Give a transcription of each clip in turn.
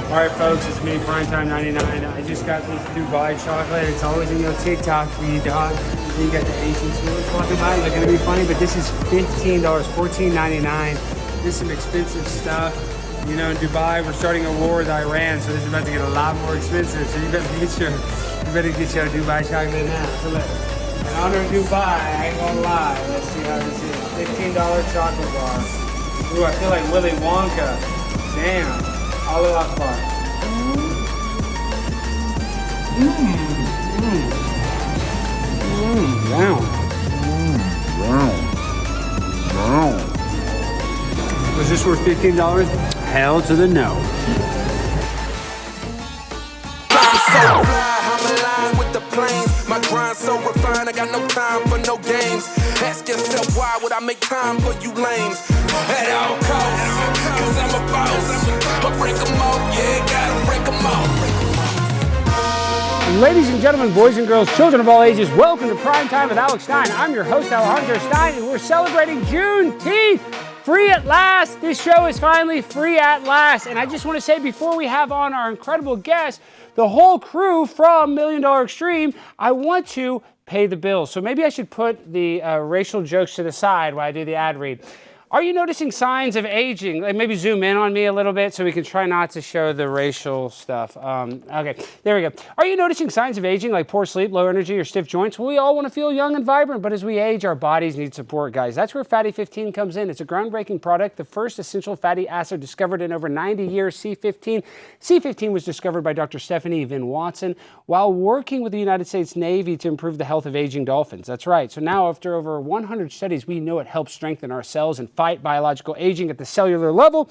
All right, folks, it's me, Primetime99. I just got this Dubai chocolate. It's always in your TikTok feed, dog. You got the Asian students walking by, looking at me funny, but this is $15, $14.99. This is some expensive stuff. You know, in Dubai, we're starting a war with Iran, so this is about to get a lot more expensive. So you better get your Dubai chocolate now. So look, in honor of Dubai, I ain't gonna lie. Let's see how this is. $15 chocolate bar. Ooh, I feel like Willy Wonka. Damn. Allah Akbar. Was this worth $15? Hell to the no. My grind so refined, I got no time for no games. Ask yourself why would I make time for you lames? At all costs, cause I'm a boss. I break them all, yeah, gotta break them all. Ladies and gentlemen, boys and girls, children of all ages, welcome to Primetime with Alex Stein. I'm your host, Alex Stein, and we're celebrating Juneteenth. Free at last. This show is finally free at last. And I just want to say, before we have on our incredible guest, the whole crew from $1 Million Extreme, I want to pay the bills. So maybe I should put the racial jokes to the side while I do the ad read. Are you noticing signs of aging? Like maybe zoom in on me a little bit so we can try not to show the racial stuff. Okay, there we go. Are you noticing signs of aging like poor sleep, low energy, or stiff joints? Well, we all want to feel young and vibrant, but as we age, our bodies need support, guys. That's where Fatty 15 comes in. It's a groundbreaking product, the first essential fatty acid discovered in over 90 years, C15. C15 was discovered by Dr. Stephanie Vin Watson while working with the United States Navy to improve the health of aging dolphins. That's right. So now, after over 100 studies, we know it helps strengthen our cells and fight biological aging at the cellular level.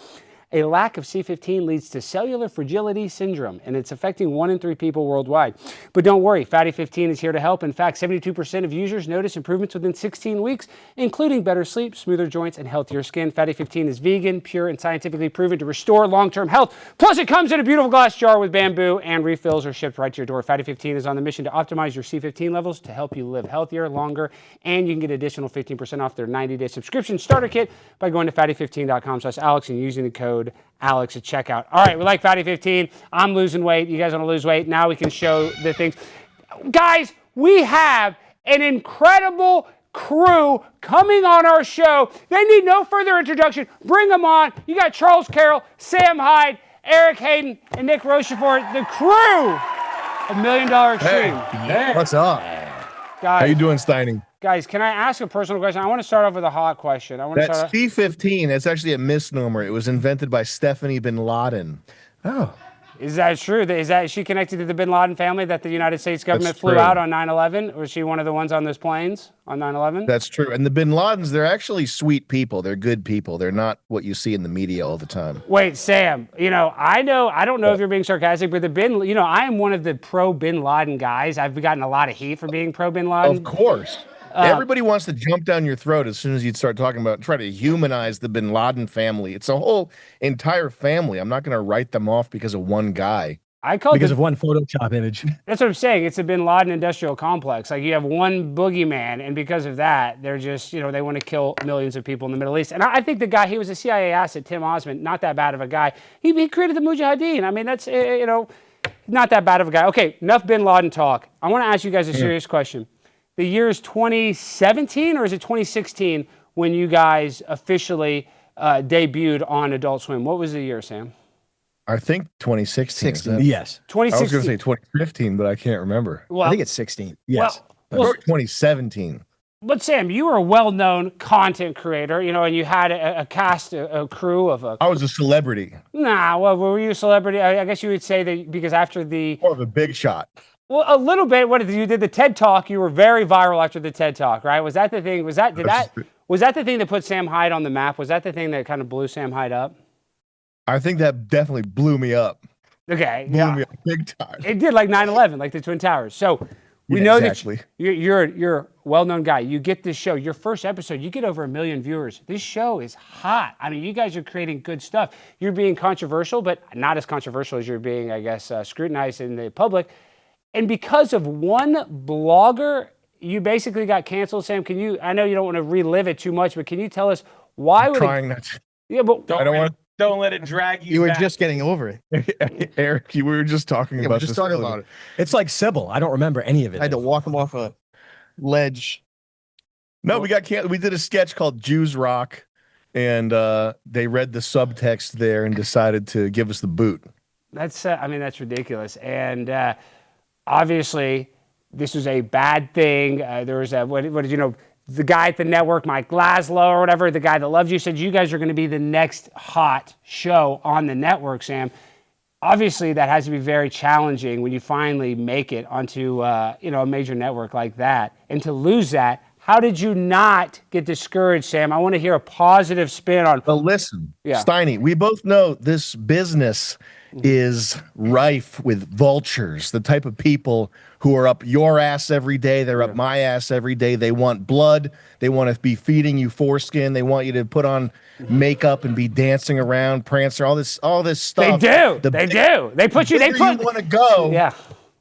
A lack of C15 leads to cellular fragility syndrome, and it's affecting 1 in 3 people worldwide. But don't worry, Fatty 15 is here to help. In fact, 72% of users notice improvements within 16 weeks, including better sleep, smoother joints, and healthier skin. Fatty 15 is vegan, pure, and scientifically proven to restore long-term health. Plus, it comes in a beautiful glass jar with bamboo, and refills are shipped right to your door. Fatty 15 is on the mission to optimize your C15 levels to help you live healthier, longer, and you can get additional 15% off their 90-day subscription starter kit by going to fatty15.com/Alex and using the code Alex at checkout. All right, we like Fatty 15. I'm losing weight. You guys want to lose weight? Now we can show the things. Guys, we have an incredible crew coming on our show. They need no further introduction. Bring them on. You got Charls Carroll, Sam Hyde, Erick Hayden, and Nick Rochefort, the crew of $1 Million Extreme. Hey, what's up? Guys, how you doing, Steining? Guys, can I ask a personal question? I want to start off with a hot question. That's C15. That's actually a misnomer. It was invented by Stephanie Bin Laden. Oh. Is that true? Is she connected to the Bin Laden family that the United States government flew out on 9/11? Was she one of the ones on those planes on 9/11? That's true. And the Bin Ladens, they're actually sweet people. They're good people. They're not what you see in the media all the time. Wait, Sam, I don't know if you're being sarcastic, but I am one of the pro Bin Laden guys. I've gotten a lot of heat for being pro Bin Laden. Of course. Everybody wants to jump down your throat as soon as you start talking about try to humanize the Bin Laden family. It's a whole entire family. I'm not going to write them off because of one guy. Because of one Photoshop image. That's what I'm saying. It's a Bin Laden industrial complex. Like you have one boogeyman, and because of that, they're just, they want to kill millions of people in the Middle East. And I think the guy, he was a CIA asset, Tim Osman, not that bad of a guy. He created the Mujahideen. I mean, that's, not that bad of a guy. Okay, enough Bin Laden talk. I want to ask you guys a serious question. The year is 2017 or is it 2016 when you guys officially debuted on Adult Swim? What was the year, Sam? I think 2016. Yes. 2016. I was going to say 2015, but I can't remember. Well, I think it's 16. Yes. Well, 2017. But Sam, you were a well-known content creator, and you had a cast, a crew of I was a celebrity. Nah, well, were you a celebrity? I guess you would say that because after more of a big shot. Well, a little bit. You did the TED Talk. You were very viral after the TED Talk, right? Was that the thing? Was that the thing that put Sam Hyde on the map? Was that the thing that kind of blew Sam Hyde up? I think that definitely blew me up. Okay, blew me up big time. It did, like 9/11, like the Twin Towers. So we know exactly. That you're a well-known guy. You get this show. Your first episode, you get over 1 million viewers. This show is hot. I mean, you guys are creating good stuff. You're being controversial, but not as controversial as you're being, I guess, scrutinized in the public. And because of one blogger, you basically got canceled, Sam. I know you don't want to relive it too much, but can you tell us why trying not to. Yeah, but I don't want Don't let it drag you. You were back. just getting over it. Eric, we were just talking about this. About it. It's like Sybil. I don't remember any of it. I had to walk him off a ledge. No, we did a sketch called Jews Rock, and they read the subtext there and decided to give us the boot. That's that's ridiculous. And obviously, this was a bad thing. There was what did you know? The guy at the network, Mike Laszlo or whatever, the guy that loves you, said you guys are going to be the next hot show on the network, Sam. Obviously, that has to be very challenging when you finally make it onto a major network like that. And to lose that, how did you not get discouraged, Sam? I want to hear a positive spin on. Well, listen, Steiny, we both know this business is rife with vultures, the type of people who are up your ass every day. They're up my ass every day. They want blood. They want to be feeding you foreskin. They want you to put on makeup and be dancing around, Prancer, all this stuff. They do. They do. They put you. They put. You want to go. Yeah.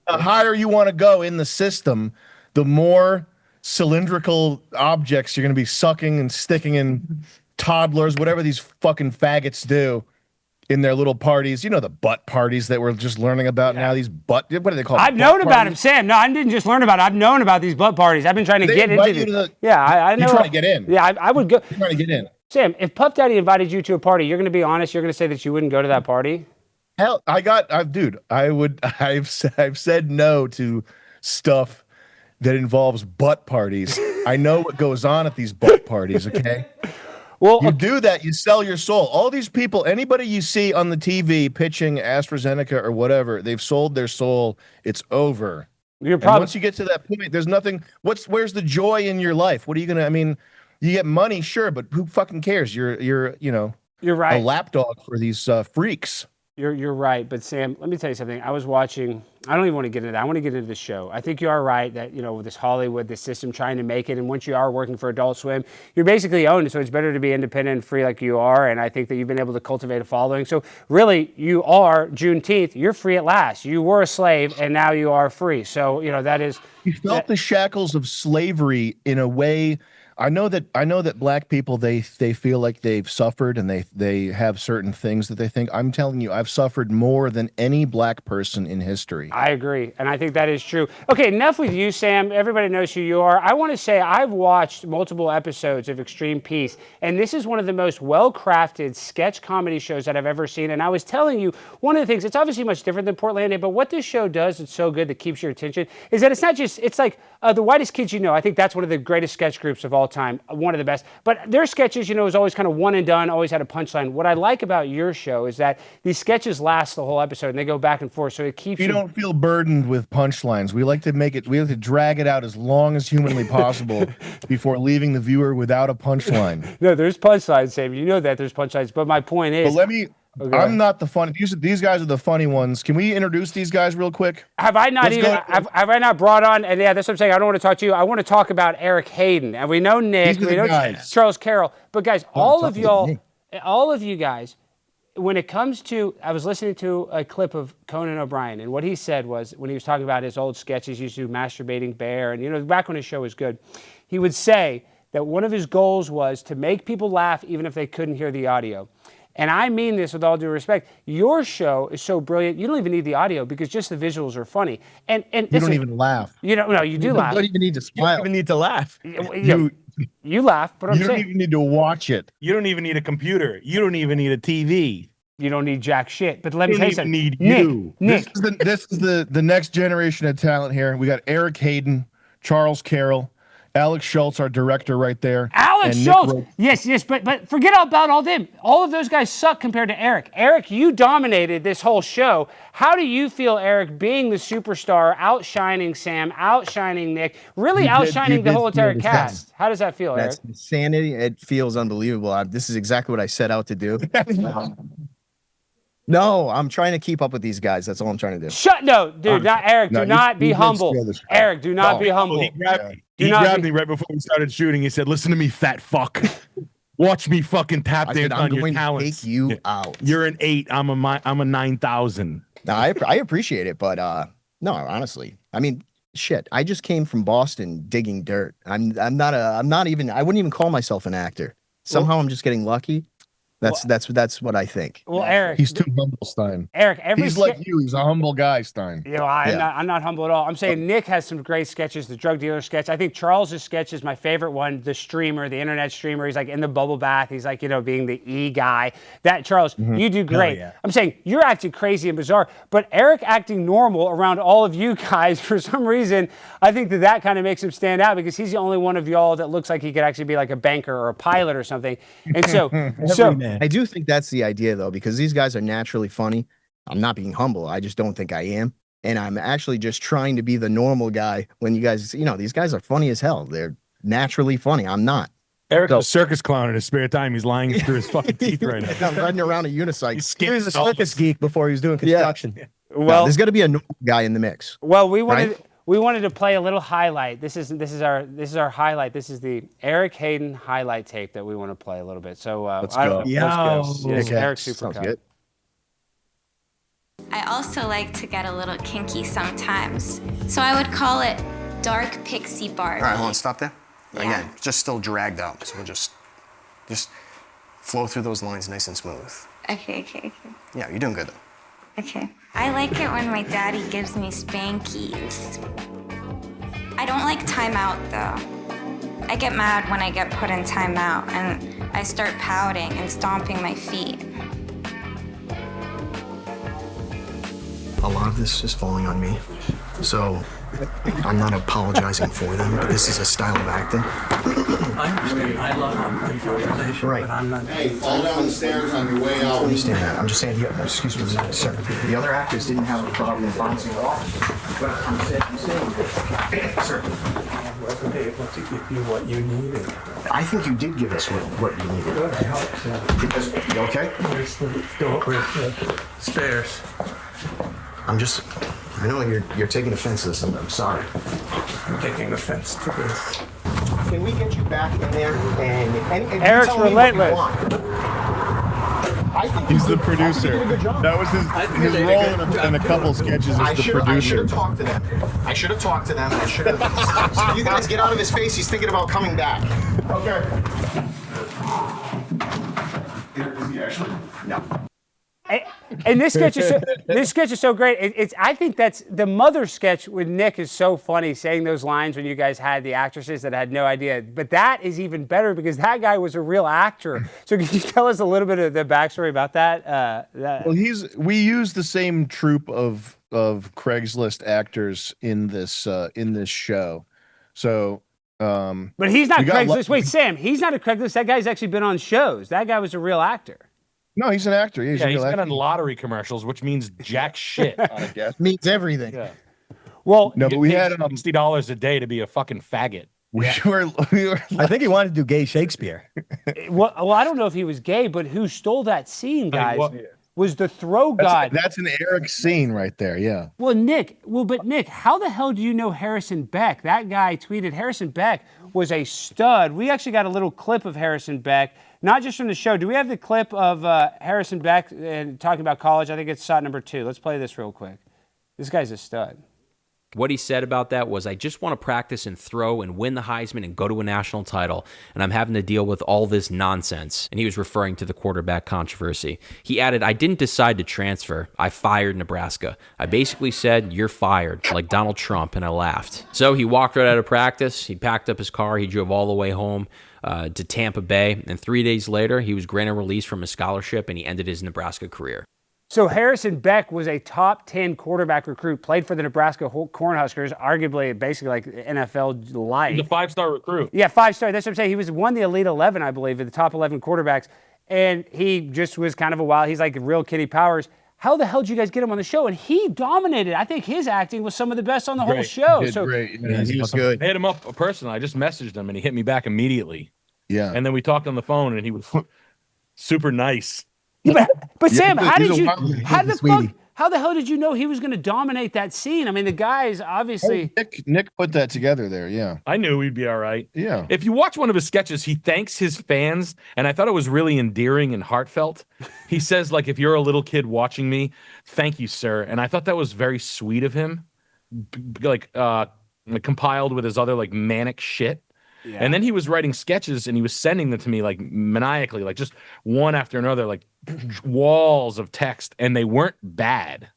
The higher you want to go in the system, the more cylindrical objects you're going to be sucking and sticking in toddlers, whatever these fucking faggots do in their little parties. You know, the butt parties that we're just learning about now. These what do they call? I've known about them, Sam. No, I didn't just learn about it. I've known about these butt parties. I've been trying to get into them. I know. You're trying to get in. Yeah, I would go. You're trying to get in. Sam, if Puff Daddy invited you to a party, you're going to be honest. You're going to say that you wouldn't go to that party. Hell, I've said no to stuff that involves butt parties. I know what goes on at these butt parties, okay? Well, you do that, you sell your soul. All these people, anybody you see on the TV pitching AstraZeneca or whatever, they've sold their soul. It's over. Once you get to that point, there's nothing. Where's the joy in your life? What are you gonna? I mean, you get money, sure, but who fucking cares? You're right. A lapdog for these freaks. You're right, but Sam, let me tell you something. I was watching. I don't even want to get into that. I want to get into the show. I think you are right that with this Hollywood, this system trying to make it, and once you are working for Adult Swim, you're basically owned. So it's better to be independent and free like you are. And I think that you've been able to cultivate a following. So really, you are Juneteenth. You're free at last. You were a slave, and now you are free. So that is. You felt the shackles of slavery in a way. I know that black people they feel like they've suffered and they have certain things that they think. I'm telling you, I've suffered more than any black person in history. I agree, and I think that is true. Okay, enough with you, Sam. Everybody knows who you are. I want to say I've watched multiple episodes of Extreme Peace, and this is one of the most well-crafted sketch comedy shows that I've ever seen. And I was telling you, one of the things, it's obviously much different than Portlandia, but what this show does that's so good that keeps your attention is that it's not just, it's like The Whitest Kids You Know. I think that's one of the greatest sketch groups of all time, one of the best. But their sketches, is always kind of one and done, always had a punchline. What I like about your show is that these sketches last the whole episode and they go back and forth, so it keeps you don't feel burdened with punchlines. We like to drag it out as long as humanly possible before leaving the viewer without a punchline. No, there's punchlines, Sam. You know that there's punchlines, but my point is. But I'm not the funny. These guys are the funny ones. Can we introduce these guys real quick? Have I not brought on? And yeah, that's what I'm saying. I don't want to talk to you. I want to talk about Erick Hayden. And we know Nick. We know Charls Carroll. But guys, all of you guys, when it comes to, I was listening to a clip of Conan O'Brien, and what he said was when he was talking about his old sketches, he used to do Masturbating Bear, and back when his show was good, he would say that one of his goals was to make people laugh even if they couldn't hear the audio. And I mean this with all due respect. Your show is so brilliant, you don't even need the audio because just the visuals are funny. And you don't even laugh. You do laugh. You don't even need to smile. You don't even need to laugh. You laugh, but you don't even need to watch it. You don't even need a computer. You don't even need a TV. You don't need jack shit. But let me tell you something. Need you. Nick. This is the next generation of talent here. We got Erick Hayden, Charls Carroll, Alex Schultz, our director right there. Alex Schultz. Yes, but forget about all them. All of those guys suck compared to Eric. Eric, you dominated this whole show. How do you feel, Eric, being the superstar, outshining Sam, outshining Nick, really outshining the whole entire cast? How does that feel, Eric? That's insanity. It feels unbelievable. This is exactly what I set out to do. No, I'm trying to keep up with these guys. That's all I'm trying to do. Not Eric. Do not be humble. Eric, do not be humble. He grabbed me right before we started shooting. He said, "Listen to me, fat fuck. Watch me fucking tap dance on your talents. Take you out. You're an 8. I'm a 9,000." No, I appreciate it, but no, honestly, I mean, shit. I just came from Boston digging dirt. I wouldn't even call myself an actor. Somehow I'm just getting lucky. That's what I think. Well, Eric, He's too humble, Stein. Eric, He's like you. He's a humble guy, Stein. You know, I'm not humble at all. I'm saying Nick has some great sketches. The drug dealer sketch. I think Charles's sketch is my favorite one. The streamer, the internet streamer. He's like in the bubble bath. He's like, you know, being the E guy. That Charles, you do great. yeah. I'm saying you're acting crazy and bizarre, but Eric acting normal around all of you guys for some reason. I think that kind of makes him stand out because he's the only one of y'all that looks like he could actually be like a banker or a pilot or something. And so, I do think that's the idea though, because these guys are naturally funny. I'm not being humble. I just don't think I am. And I'm actually just trying to be the normal guy when you guys, you know, these guys are funny as hell. They're naturally funny. I'm not. Eric's a circus clown in his spare time. He's lying through his fucking teeth right now. I'm riding around a unicycle. He was a circus geek before he was doing construction. Yeah. well, No, there's got to be a normal guy in the mix. well, we wanted to play a little highlight. This is our highlight. This is the Erick Hayden highlight tape that we want to play a little bit. So Let's go. Let's go. Yes, Okay. Eric's super Sounds cut. good. I also like to get a little kinky sometimes. So I would call it dark pixie Barbie. All right, hold on, stop there. Yeah. Again, just still dragged out. So we'll just flow through those lines nice and smooth. Okay. Yeah, you're doing good though. Okay. I like it when my daddy gives me spankies. I don't like timeout though. I get mad when I get put in timeout and I start pouting and stomping my feet. A lot of this is falling on me. So I'm not apologizing for them, but this is a style of acting. I love improvisation, Right. but I'm not. Hey, fall down the stairs on your way I out. understand that. I'm just saying, excuse me, sir. The other actors didn't have a problem bouncing off. But I'm saying, sir, I wasn't able to give you what you needed. I think you did give us what you needed. Good, I hope so. Because, you okay? Where's the door? Where's the stairs? I know you're taking offense to this. I'm sorry. I'm taking offense to this. Can we get you back in there and Eric's tell me what you relentless. want? I think He's you the did- I think producer. you did a good job. That was his role in a couple sketches as the I producer. should have talked to them. I should have talked to them. I should have. You guys get out of his face. He's thinking about coming back. Okay. Is he actually? No. And this sketch is so great. I think that's the mother sketch with Nick is so funny, saying those lines when you guys had the actresses that had no idea. But that is even better because that guy was a real actor. So can you tell us a little bit of the backstory about that? Well, we use the same troupe of Craigslist actors in this show. So but he's not Craigslist. Wait, Sam, he's not a Craigslist. That guy's actually been on shows. That guy was a real actor. no, he's an actor. He's a real been actor. on lottery commercials, which means jack shit. I guess. Means everything. Yeah. Well, No, but we had $60 a day to be a fucking faggot. we were I think he wanted to do gay Shakespeare. well, I don't know if he was gay, but who stole that scene, guys, was the throw god. that's an Eric scene right there. Yeah. Well, Nick, how the hell do you know Harrison Beck? That guy tweeted Harrison Beck was a stud. We actually got a little clip of Harrison Beck, not just from the show. Do we have the clip of Harrison Beck talking about college? I think it's shot number 2. Let's play this real quick. This guy's a stud. What he said about that was, I just want to practice and throw and win the Heisman and go to a national title, and I'm having to deal with all this nonsense. And he was referring to the quarterback controversy. He added, I didn't decide to transfer. I fired Nebraska. I basically said, you're fired, like Donald Trump, and I laughed. So he walked right out of practice. He packed up his car. He drove all the way home to Tampa Bay. And 3 days later, he was granted release from his scholarship, and he ended his Nebraska career. So Harrison Beck was a top 10 quarterback recruit, played for the Nebraska Cornhuskers, arguably basically like NFL light. He's a 5-star recruit. Yeah, 5-star. That's what I'm saying. He won the Elite 11, I believe, the top 11 quarterbacks. And he just was kind of a wild, he's like real Kitty Powers. How the hell did you guys get him on the show? And he dominated. I think his acting was some of the best on the whole show. He did great. Yeah, He was good. I hit him up personally. I just messaged him, and he hit me back immediately. Yeah. And then we talked on the phone, and he was super nice. Yeah, but Yeah, Sam, how he's did a you? wild- How he's a the sweetie. fuck? How the hell did you know he was going to dominate that scene? I mean, the guy's obviously. Nick put that together there. Yeah. I knew he'd be all right. Yeah. If you watch one of his sketches, he thanks his fans, and I thought it was really endearing and heartfelt. He says, like, if you're a little kid watching me, thank you, sir. And I thought that was very sweet of him, compiled with his other, like, manic shit. Yeah. And then he was writing sketches and he was sending them to me like maniacally, like just one after another, like walls of text, and they weren't bad.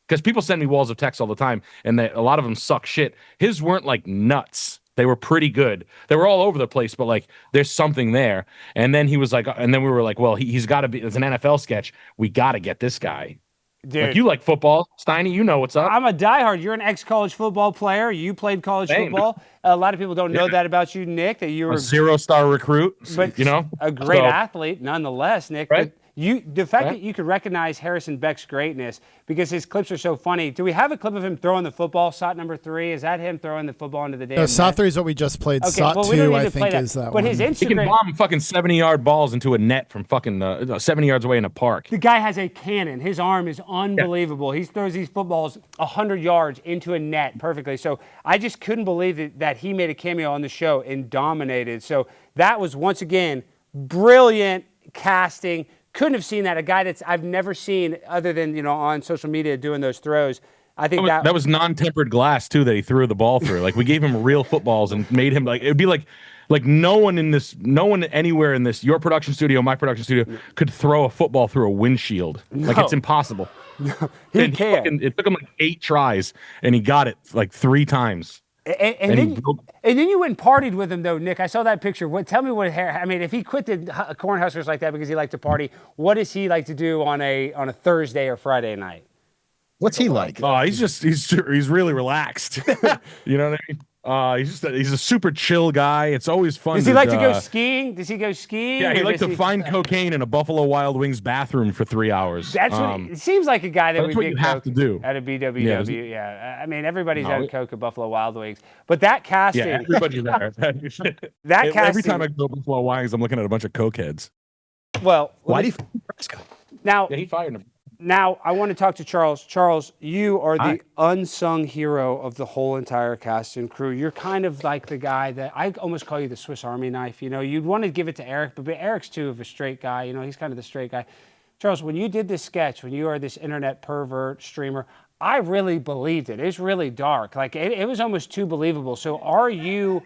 Because people send me walls of text all the time, and a lot of them suck shit. His weren't like nuts. They were pretty good. They were all over the place, but like there's something there. And then he was like, and then we were like, well, he's got to be. It's an NFL sketch. We got to get this guy. Dude, like you like football, Steiny. You know what's up. I'm a diehard. You're an ex-college football player. You played college football. A lot of people don't know that about you, Nick. That you were a 0-star recruit, but you know, a great athlete nonetheless, Nick. Right? But the fact that you could recognize Harrison Beck's greatness because his clips are so funny. Do we have a clip of him throwing the football? Shot number 3. Is that him throwing the football into the damn net? Shot 3 is what we just played. Okay, Shot 2, I think, is that but one. his Instagram, he can bomb fucking 70-yard balls into a net from fucking 70 yards away in a park. the guy has a cannon. His arm is unbelievable. He throws these footballs 100 yards into a net perfectly. So I just couldn't believe that he made a cameo on the show and dominated. So that was, once again, brilliant casting. Couldn't have seen that. A guy that's I've never seen other than, you know, on social media doing those throws. I think that was non-tempered glass too that he threw the ball through. Like we gave him real footballs and made him like, it'd be like no one anywhere in this, your production studio, my production studio, could throw a football through a windshield. Like it's impossible. He can. It took him like 8 tries and he got it like 3 times. And then you went and partied with him, though, Nick. I saw that picture. Tell me what I mean, if he quit the Cornhuskers like that because he liked to party, what does he like to do on a Thursday or Friday night? What's he like? Oh, he's really relaxed. You know what I mean? He's a super chill guy. It's always fun. Does he like to go skiing? Does he go skiing? Yeah, he likes to find cocaine in a Buffalo Wild Wings bathroom for 3 hours. That's what it seems like a guy that would get have to do at a BWW. Yeah, I mean everybody's on coke at Buffalo Wild Wings, but that casting. Yeah, everybody's there. That casting. Every time I go to Buffalo Wild Wings, I'm looking at a bunch of cokeheads. Well, why do you Nebraska? Now? Yeah, he fired him. Now, I want to talk to Charles. Charles, you are the unsung hero of the whole entire cast and crew. You're kind of like the guy that I almost call you the Swiss Army knife. You know, you'd want to give it to Eric, but Eric's too of a straight guy. You know, he's kind of the straight guy. Charles, when you did this sketch, when you are this internet pervert streamer, I really believed it. It's really dark. Like, it was almost too believable. So are you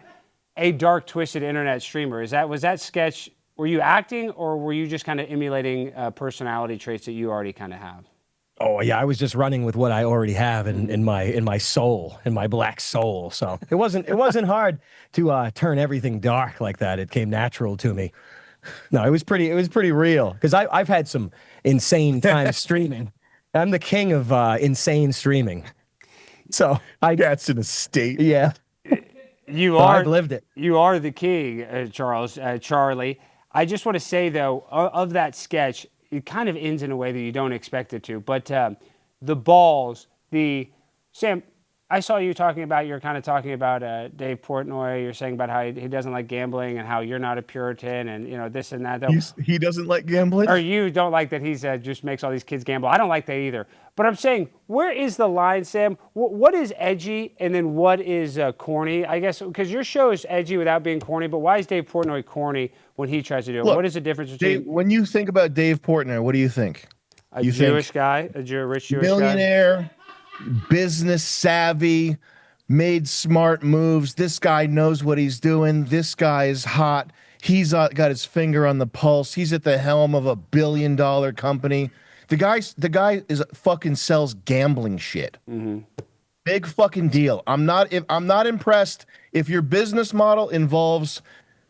a dark, twisted internet streamer? Was that sketch... Were you acting, or were you just kind of emulating personality traits that you already kind of have? Oh yeah, I was just running with what I already have in my soul, in my black soul. So it wasn't hard to turn everything dark like that. It came natural to me. No, it was pretty real because I've had some insane times streaming. I'm the king of insane streaming. So that's in a state. Yeah, I've lived it. You are the king, Charles, Charlie. I just want to say, though, of that sketch, it kind of ends in a way that you don't expect it to. But the balls, Sam, I saw you you're kind of talking about Dave Portnoy. You're saying about how he doesn't like gambling and how you're not a Puritan and, you know, this and that. Though. He doesn't like gambling? Or you don't like that he's just makes all these kids gamble. I don't like that either. But I'm saying, where is the line, Sam? What is edgy and then what is corny? I guess, because your show is edgy without being corny, but why is Dave Portnoy corny when he tries to do it? Look, what is the difference between... when you think about Dave Portnoy, what do you think? A Jewish guy? A rich Jewish millionaire, business savvy, made smart moves. This guy knows what he's doing. This guy is hot. He's got his finger on the pulse. He's at the helm of $1 billion company. The guy is fucking sells gambling shit. Mm-hmm. Big fucking deal. I'm not impressed if your business model involves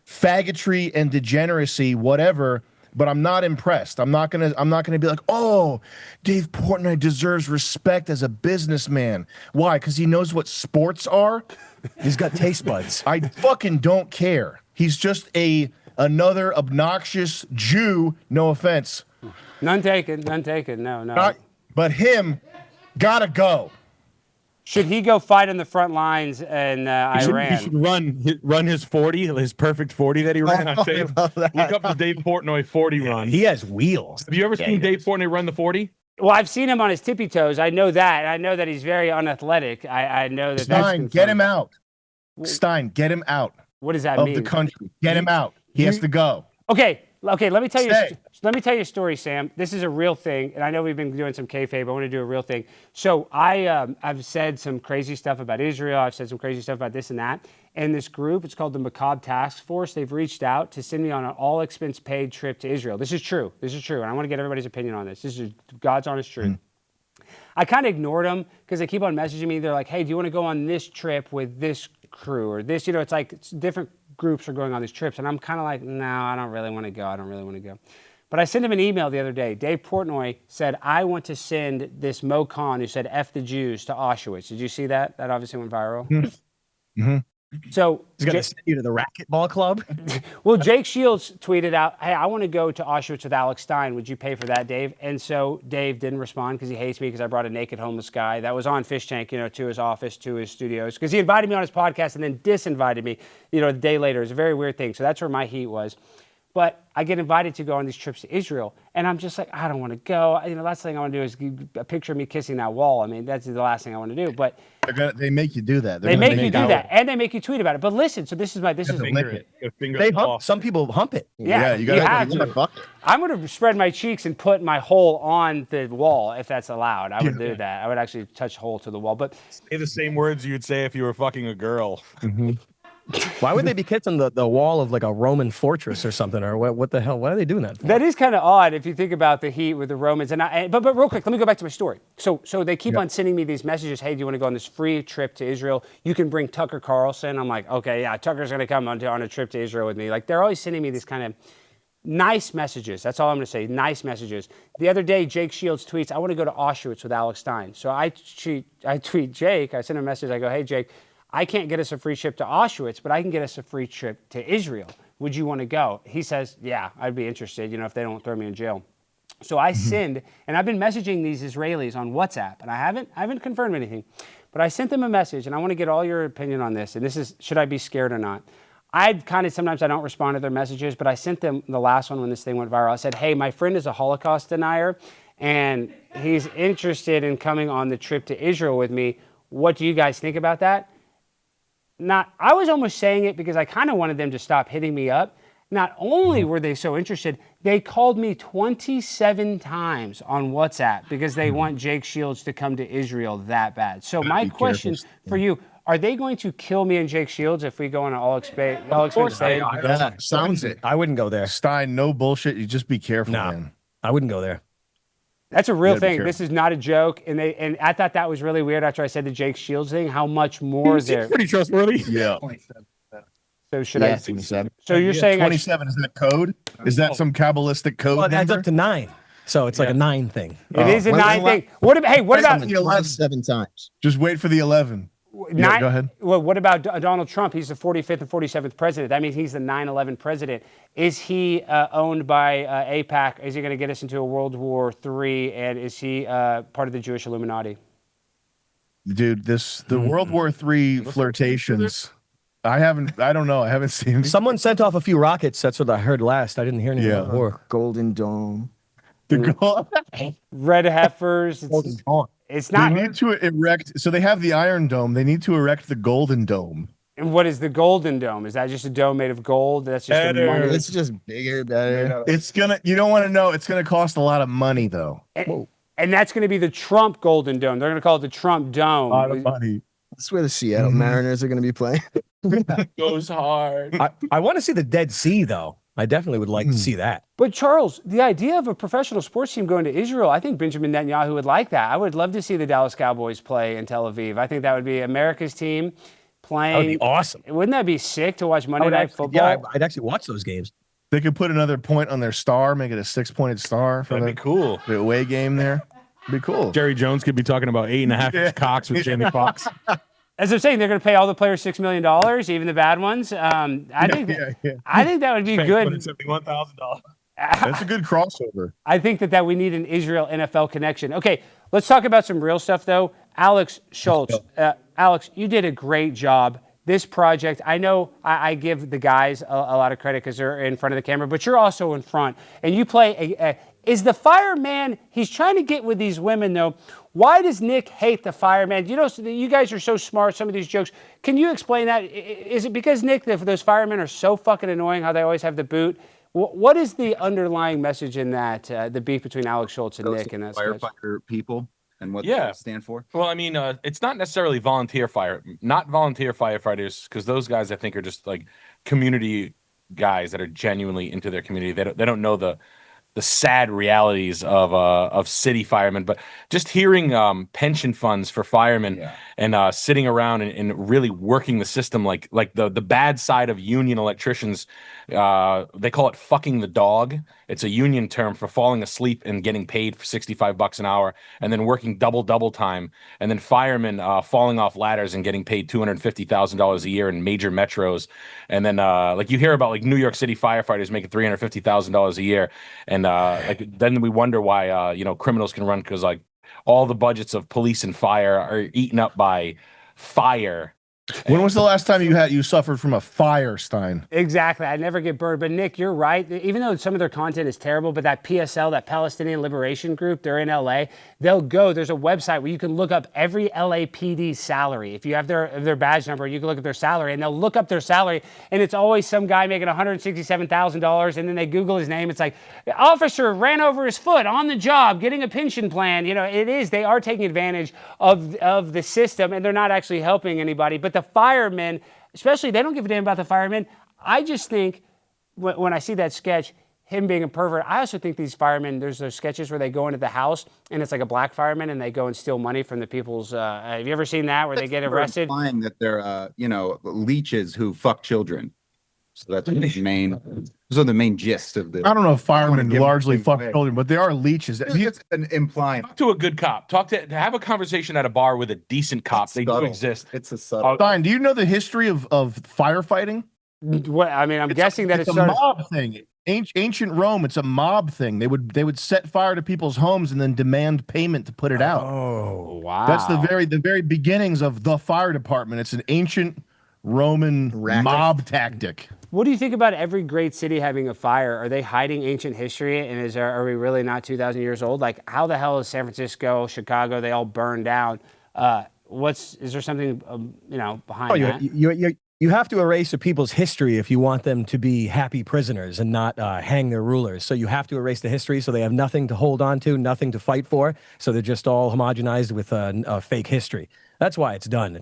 faggotry and degeneracy, whatever. But I'm not impressed. I'm not gonna be like, oh, Dave Portnoy deserves respect as a businessman. Why? Because he knows what sports are. He's got taste buds. I fucking don't care. He's just another obnoxious Jew. No offense. None taken. No. But him, gotta go. Should he go fight in the front lines in Iran? He should run his 40, his perfect 40 that he ran. I say, look up the Dave Portnoy 40 run. He has wheels. Have you ever seen Dave Portnoy run the 40? Well, I've seen him on his tippy toes. I know that. I know that he's very unathletic. I know that. Stein, get him out. Stein, get him out. What does that of mean? The country. Get him out. He has to go. Okay. Let me tell you. let me tell you a story, Sam. This is a real thing, and I know we've been doing some kayfabe. I want to do a real thing. So I've said some crazy stuff about Israel. I've said some crazy stuff about this and that. And this group, it's called the Macabre Task Force. They've reached out to send me on an all-expense-paid trip to Israel. This is true. This is true, and I want to get everybody's opinion on this. This is God's honest truth. I kind of ignored them because they keep on messaging me. They're like, hey, do you want to go on this trip with this crew or this? It's like different groups are going on these trips. And I'm kind of like, no, I don't really want to go. But I sent him an email the other day. Dave Portnoy said, I want to send this Mo Khan who said F the Jews to Auschwitz. Did you see that? That obviously went viral. Mm-hmm. So he's going to send you to the racquetball club? Well, Jake Shields tweeted out, hey, I want to go to Auschwitz with Alex Stein. Would you pay for that, Dave? And so Dave didn't respond because he hates me because I brought a naked homeless guy that was on Fishtank, to his office, to his studios. Because he invited me on his podcast and then disinvited me, the day later. It's a very weird thing. So that's where my heat was. But I get invited to go on these trips to Israel, and I'm just like, I don't want to go. The last thing I want to do is a picture of me kissing that wall. I mean, that's the last thing I want to do. But they make you do that. They make you do that, and they make you tweet about it. But listen, so this is They hump. Some people hump it. Yeah, you got to. I'm going to spread my cheeks and put my hole on the wall if that's allowed. I would do that. I would actually touch hole to the wall. But say the same words you'd say if you were fucking a girl. Mm-hmm. Why would they be kissing the wall of like a Roman fortress or something? Or what the hell? Why are they doing that for? That is kind of odd if you think about the heat with the Romans. But real quick, let me go back to my story. So they keep on sending me these messages. Hey, do you want to go on this free trip to Israel? You can bring Tucker Carlson. I'm like, okay, yeah, Tucker's going to come on a trip to Israel with me. Like they're always sending me these kind of nice messages. That's all I'm going to say. Nice messages. The other day, Jake Shields tweets, I want to go to Auschwitz with Alex Stein. So I tweet Jake. I send him a message. I go, hey, Jake, I can't get us a free trip to Auschwitz, but I can get us a free trip to Israel. Would you want to go? He says, yeah, I'd be interested, if they don't throw me in jail. So I send, and I've been messaging these Israelis on WhatsApp, and I haven't confirmed anything, but I sent them a message, and I want to get all your opinion on this, and this is, should I be scared or not? Sometimes I don't respond to their messages, but I sent them the last one when this thing went viral. I said, hey, my friend is a Holocaust denier, and he's interested in coming on the trip to Israel with me. What do you guys think about that? I was almost saying it because I kind of wanted them to stop hitting me up. Not only were they so interested, they called me 27 times on WhatsApp because they want Jake Shields to come to Israel that bad. So my question for you, are they going to kill me and Jake Shields if we go on an all-expense paid? Yeah, sounds it. I wouldn't go there. Stein, no bullshit. You just be careful, man. I wouldn't go there. That's a real thing. This is not a joke. And I thought that was really weird after I said the Jake Shields thing, how much more there. Pretty trustworthy. Yeah. So should I? 27. So you're saying 27, is that code? Is that some Kabbalistic code? Well, it adds up to 9. So it's like a 9 thing. It is a 9 thing. What about the 11 7 times? Just wait for the 11. Yeah, go ahead. Well, what about Donald Trump? He's the 45th and 47th president. That means he's the 9/11 president. Is he owned by AIPAC? Is he going to get us into a World War III? And is he part of the Jewish Illuminati? Dude, the World War III flirtations. I don't know. I haven't seen. Someone sent off a few rockets. That's what I heard last. I didn't hear anything about war. Golden Dome. Red heifers. It's not. They need to erect. So they have the Iron Dome. They need to erect the Golden Dome. And what is the Golden Dome? Is that just a dome made of gold? That's just It's just bigger, better. It's gonna. You don't want to know. It's gonna cost a lot of money, though. And that's going to be the Trump Golden Dome. They're going to call it the Trump Dome. A lot of money. That's where the Seattle Mariners are going to be playing. Goes hard. I want to see the Dead Sea, though. I definitely would like to see that. But Charles, the idea of a professional sports team going to Israel, I think Benjamin Netanyahu would like that. I would love to see the Dallas Cowboys play in Tel Aviv. I think that would be America's team playing. That would be awesome. Wouldn't that be sick to watch Monday Night Football? Yeah, I'd actually watch those games. They could put another point on their star, make it a 6-pointed star for That'd be cool. The away game there. It'd be cool. Jerry Jones could be talking about 8.5 cocks with Jamie Foxx. As I'm saying, they're going to pay all the players $6 million, even the bad ones. I think that would be good. $71,000. That's a good crossover. I think that we need an Israel NFL connection. Okay, let's talk about some real stuff, though. Alex Schultz. Alex, you did a great job. This project, I know I give the guys a lot of credit because they're in front of the camera, but you're also in front. And you play is the fireman, he's trying to get with these women, though. Why does Nick hate the fireman? You guys are so smart, some of these jokes. Can you explain that? Is it because, Nick, those firemen are so fucking annoying, how they always have the boot? What is the underlying message in that, the beef between Alex Schultz and Nick and that firefighter people and what they stand for? Well, I mean, it's not necessarily not volunteer firefighters, because those guys I think are just like community guys that are genuinely into their community. They don't know the sad realities of city firemen, but just hearing pension funds for firemen and sitting around and really working the system, like the bad side of union electricians, they call it fucking the dog. It's a union term for falling asleep and getting paid for $65 an hour, and then working double time, and then firemen falling off ladders and getting paid $250,000 a year in major metros, and then like you hear about like New York City firefighters making $350,000 a year, and like then we wonder why criminals can run, because like all the budgets of police and fire are eaten up by fire. When was the last time you suffered from a fire, Stein? Exactly. I never get burned. But Nick, you're right. Even though some of their content is terrible, but that PSL, that Palestinian Liberation Group, they're in LA. There's a website where you can look up every LAPD salary. If you have their badge number, you can look at their salary, and they'll look up their salary, and it's always some guy making $167,000, and then they Google his name. It's like, officer ran over his foot on the job, getting a pension plan. They are taking advantage of the system, and they're not actually helping anybody. But the firemen, especially, they don't give a damn about the firemen. I just think when I see that sketch, him being a pervert, I also think these firemen, there's those sketches where they go into the house and it's like a black fireman and they go and steal money from the people's, have you ever seen that where they get arrested? Implying that they're, leeches who fuck children. So that's the main gist of the. I don't know if firemen largely fuck children, but they are leeches. It's an implying. Talk to a good cop. To have a conversation at a bar with a decent cop. They do exist. It's a subtle. Stein, do you know the history of firefighting? What, I mean, I'm guessing that it's a mob thing. Ancient Rome, it's a mob thing. They would set fire to people's homes and then demand payment to put it out. Oh, wow. That's the very beginnings of the fire department. It's an ancient Roman mob tactic. What do you think about every great city having a fire? Are they hiding ancient history? And are we really not 2,000 years old? Like, how the hell is San Francisco, Chicago, they all burned down? Is there something, behind that? You have to erase a people's history if you want them to be happy prisoners and not hang their rulers. So you have to erase the history so they have nothing to hold on to, nothing to fight for. So they're just all homogenized with a fake history. That's why it's done.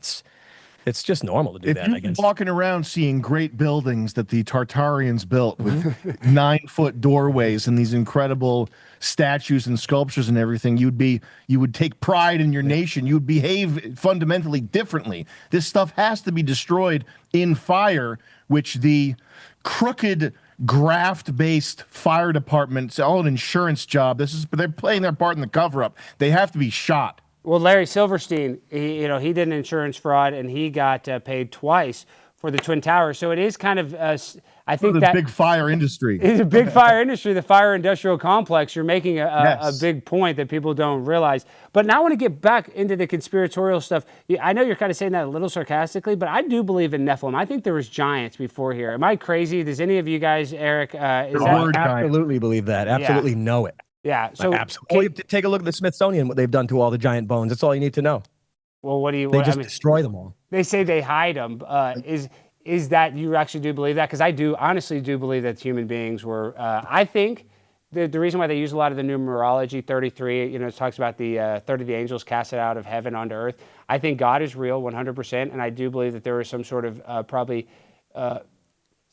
It's just normal to do that, I guess. If you're walking around seeing great buildings that the Tartarians built with 9-foot doorways and these incredible statues and sculptures and everything, you would take pride in your nation. You would behave fundamentally differently. This stuff has to be destroyed in fire, which the crooked graft-based fire department, it's all an insurance job. They're playing their part in the cover-up. They have to be shot. Well, Larry Silverstein, he did an insurance fraud and he got paid twice for the Twin Towers. So it is kind of, I think that big fire industry. It's a big fire industry, the fire industrial complex. You're making a big point that people don't realize. But now I want to get back into the conspiratorial stuff. I know you're kind of saying that a little sarcastically, but I do believe in Nephilim. I think there was giants before here. Am I crazy? Does any of you guys, Eric, absolutely believe that? Absolutely know it. Yeah. So absolutely. Take a look at the Smithsonian, what they've done to all the giant bones. That's all you need to know. Well, They just destroy them all. They say they hide them. Is that you actually do believe that? Because I honestly do believe that human beings were. I think the reason why they use a lot of the numerology 33, it talks about the 30 of the angels casted out of heaven onto earth. I think God is real 100%, and I do believe that there was some sort of probably.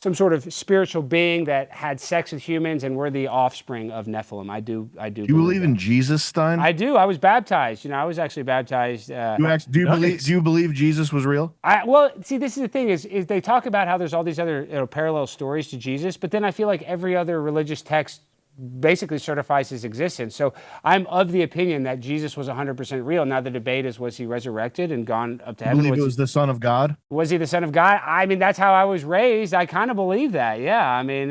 Some sort of spiritual being that had sex with humans and were the offspring of Nephilim. I do. Do you believe in Jesus, Stein? I do. I was baptized. I was actually baptized. Do you believe Jesus was real? Well, see, this is the thing is they talk about how there's all these other parallel stories to Jesus, but then I feel like every other religious text basically certifies his existence. So I'm of the opinion that Jesus was 100% real. Now the debate is, was he resurrected and gone up to heaven? You believe he was the Son of God? Was he the Son of God? I mean, that's how I was raised. I kind of believe that. Yeah. I mean,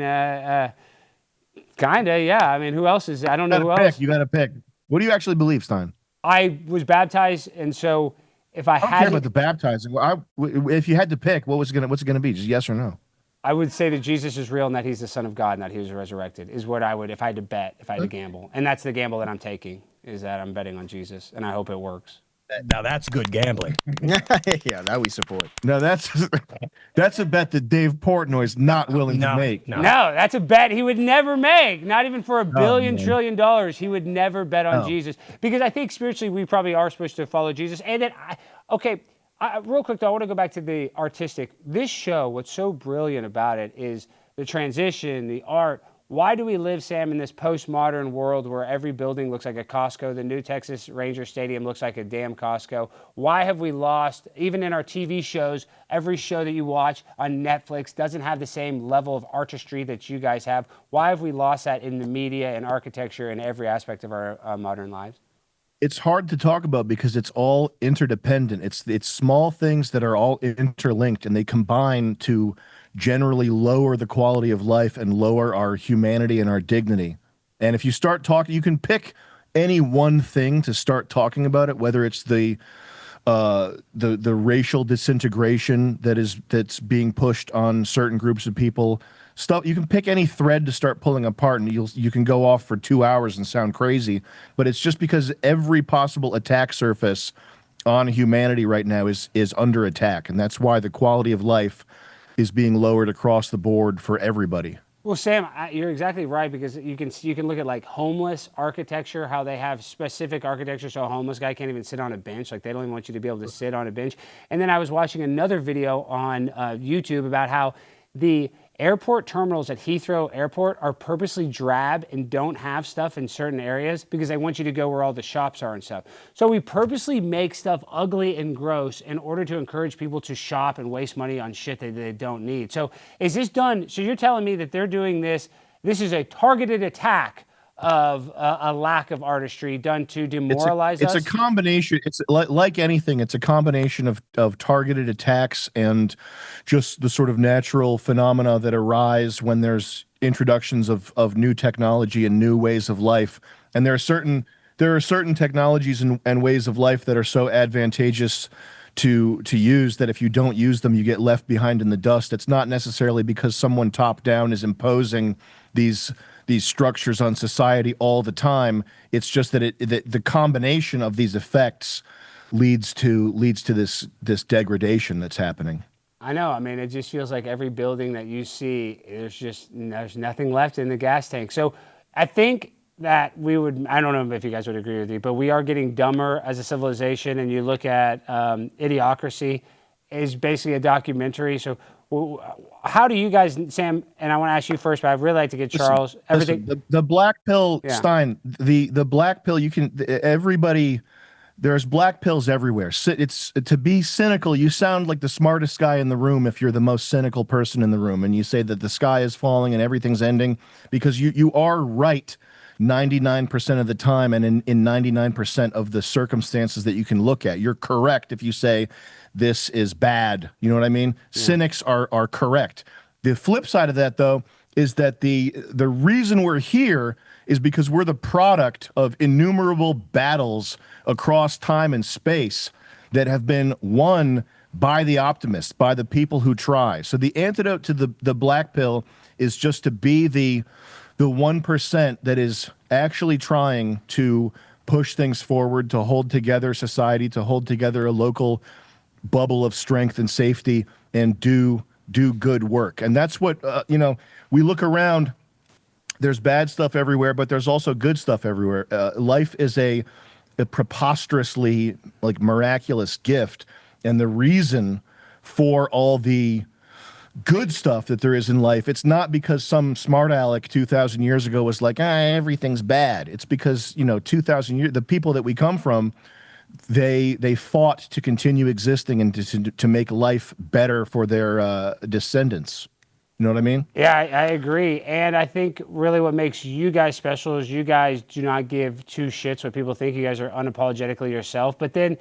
kind of. Yeah. I mean, who else is? I don't know who else. You got to pick. What do you actually believe, Stein? I was baptized, and so if I don't care about the baptizing. If you had to pick, what's it going to be? Just yes or no? I would say that Jesus is real and that he's the Son of God and that he was resurrected is what I would, if I had to bet, if I had to gamble. And that's the gamble that I'm taking, is that I'm betting on Jesus, and I hope it works. Now that's good gambling. Yeah, that we support. No, that's a bet that Dave Portnoy's not willing to make. No, that's a bet he would never make. Not even for $1 billion man. trillion dollars, he would never bet on No. Jesus. Because I think spiritually we probably are supposed to follow Jesus. And then, real quick though, I want to go back to the artistic. This show, what's so brilliant about it is the transition, the art. Why do we live, Sam, in this postmodern world where every building looks like a Costco? The new Texas Ranger Stadium looks like a damn Costco. Why have we lost, even in our TV shows, every show that you watch on Netflix doesn't have the same level of artistry that you guys have? Why have we lost that in the media and architecture and every aspect of our modern lives? It's hard to talk about because it's all interdependent. It's small things that are all interlinked, and they combine to generally lower the quality of life and lower our humanity and our dignity. And if you start talking, you can pick any one thing to start talking about it, whether it's the racial disintegration that's being pushed on certain groups of people. Stuff, you can pick any thread to start pulling apart, and you can go off for 2 hours and sound crazy. But it's just because every possible attack surface on humanity right now is under attack, and that's why the quality of life is being lowered across the board for everybody. Well, Sam, you're exactly right, because you can look at like homeless architecture, how they have specific architecture so a homeless guy can't even sit on a bench. Like they don't even want you to be able to sit on a bench. And then I was watching another video on YouTube about how the airport terminals at Heathrow Airport are purposely drab and don't have stuff in certain areas because they want you to go where all the shops are and stuff. So we purposely make stuff ugly and gross in order to encourage people to shop and waste money on shit that they don't need. So is this done? So you're telling me that they're doing this? This is a targeted attack of a lack of artistry done to demoralize us? It's a combination. It's like anything. It's a combination of targeted attacks and just the sort of natural phenomena that arise when there's introductions of new technology and new ways of life. And there are certain technologies and ways of life that are so advantageous to use that if you don't use them, you get left behind in the dust. It's not necessarily because someone top down is imposing these structures on society all the time. It's just that the combination of these effects leads to this degradation that's happening. I know. I mean, it just feels like every building that you see, there's nothing left in the gas tank. So I think that I don't know if you guys would agree with me, but we are getting dumber as a civilization. And you look at Idiocracy is basically a documentary. So how do you guys, Sam, and I want to ask you first, but I'd really like to get Charles. The black pill, Yeah. Stein, the black pill, there's black pills everywhere. It's to be cynical. You sound like the smartest guy in the room if you're the most cynical person in the room, and you say that the sky is falling and everything's ending, because you are right 99% of the time, and in 99% of the circumstances that you can look at. You're correct if you say this is bad. You know what I mean? Yeah. Cynics are correct. The flip side of that, though, is that the reason we're here is because we're the product of innumerable battles across time and space that have been won by the optimists, by the people who try. So the antidote to the black pill is just to be the 1% that is actually trying to push things forward, to hold together society, to hold together a local bubble of strength and safety, and do good work. And that's what, we look around, there's bad stuff everywhere, but there's also good stuff everywhere. Life is a preposterously, miraculous gift. And the reason for all the good stuff that there is in life, it's not because some smart aleck 2,000 years ago was like, everything's bad. It's because, 2,000 years, the people that we come from, they fought to continue existing and to make life better for their descendants. You know what I mean? Yeah, I agree. And I think really what makes you guys special is you guys do not give two shits what people think. You guys are unapologetically yourself. But then